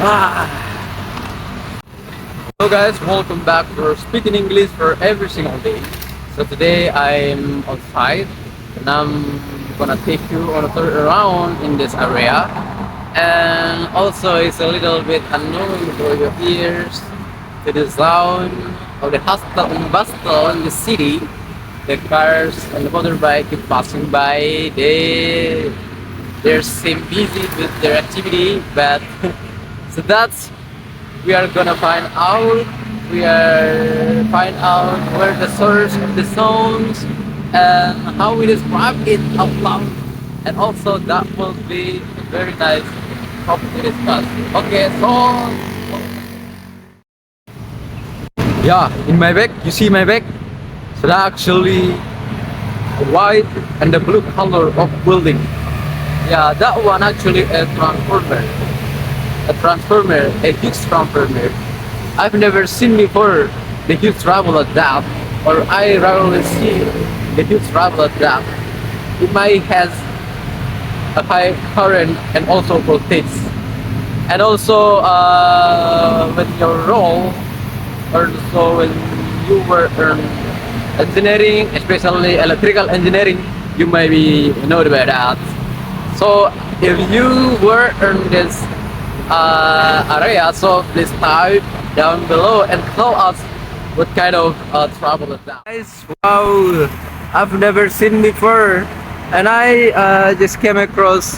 Ah. Hello guys, welcome back for Speaking English for every single day. So today I'm outside and I'm gonna take you on a tour around in this area. And also it's a little bit annoying for your ears to the sound of the hustle and bustle in the city. The cars and the motorbike keep passing by. They seem busy with their activity, but so that's we are gonna find out where the source of the sounds and how we describe it out loud, and also that will be a very nice topic to discuss. Okay, so yeah, in my back, you see my back. So that actually white and the blue color of building. Yeah, that one actually a huge transformer. I've never seen before the huge travel at that, or I rarely see the huge travel at that. It might has a high current and also voltage, and also when you roll, or so when you were engineering, especially electrical engineering, you may be know about that. So if you were in this area, so please type down below and tell us what kind of travel is that. Guys, wow, I've never seen before, and I just came across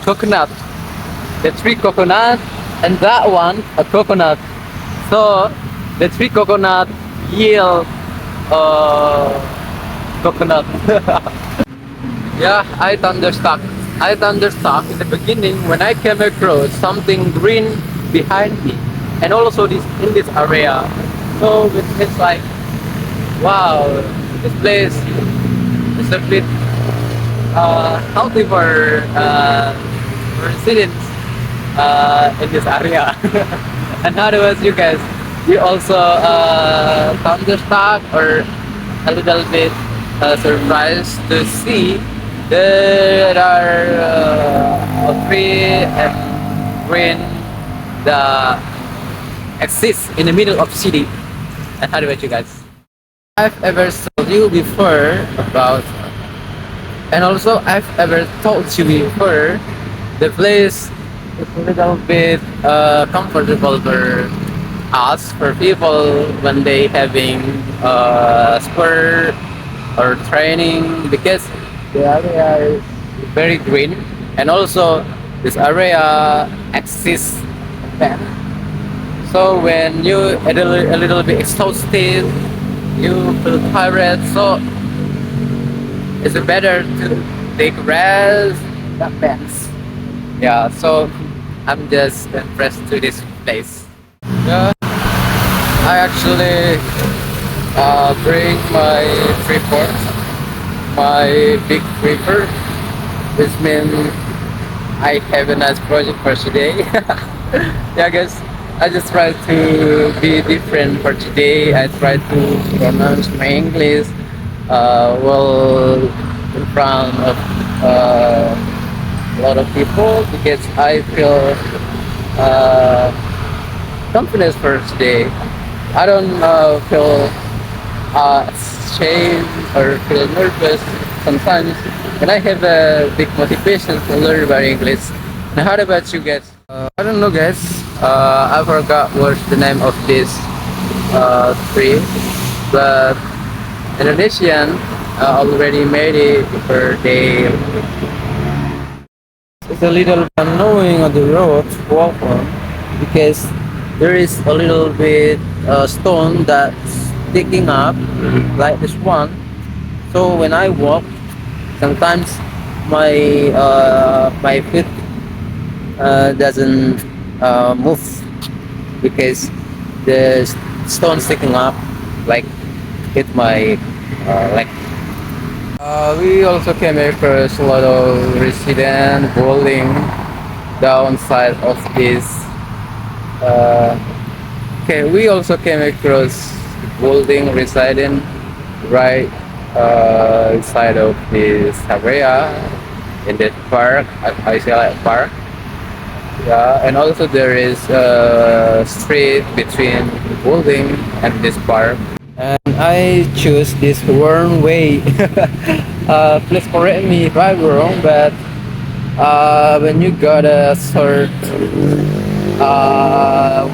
coconut, the tree coconut, and that one a coconut. So the tree coconut yield coconut. Yeah, I thunderstruck. In the beginning when I came across something green behind me, and also this in this area. So it's like, wow, this place is a bit healthy for residents in this area. And how was you guys? You also thunderstruck or a little bit surprised to see there are tree and green that exists in the middle of city. And how about you guys? I've ever told you before about, and also I've ever told you before, the place is a little bit comfortable for us, for people when they having sport or training, because the area is very green, and also this area exists then. So when you a little bit exhausted, you feel tired, so it's better to take rest, that bends. Yeah, so I'm just impressed to this place. Yeah, I actually bring my tripod, my big paper, which means I have a nice project for today. Yeah, guys, I just try to be different for today. I try to pronounce my English well in front of a lot of people, because I feel confidence for today. I don't feel ashamed or feel nervous sometimes, and I have a big motivation to learn about English. And how about you guys? I don't know, guys. I forgot what's the name of this tree, but Indonesian already made it for they. It's a little annoying on the road to walk on, because there is a little bit stone that's sticking up like this one. So when I walk, sometimes my feet doesn't move, because the stone sticking up like hit my leg. We also came across a lot of resident bowling downside of this. Okay, we also came across bowling resident right side of this area in that park at Isaiah Park. Yeah, and also there is a street between building and this park. And I choose this wrong way. Please correct me if I'm wrong, but when you got a sort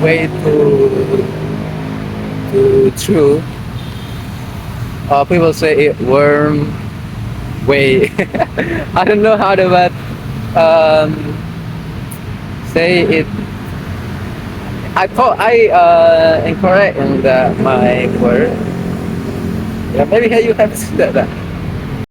way to through, people say it worm way. I don't know how to but um, say it. I thought I incorrect in my word. Yeah, maybe you have said that.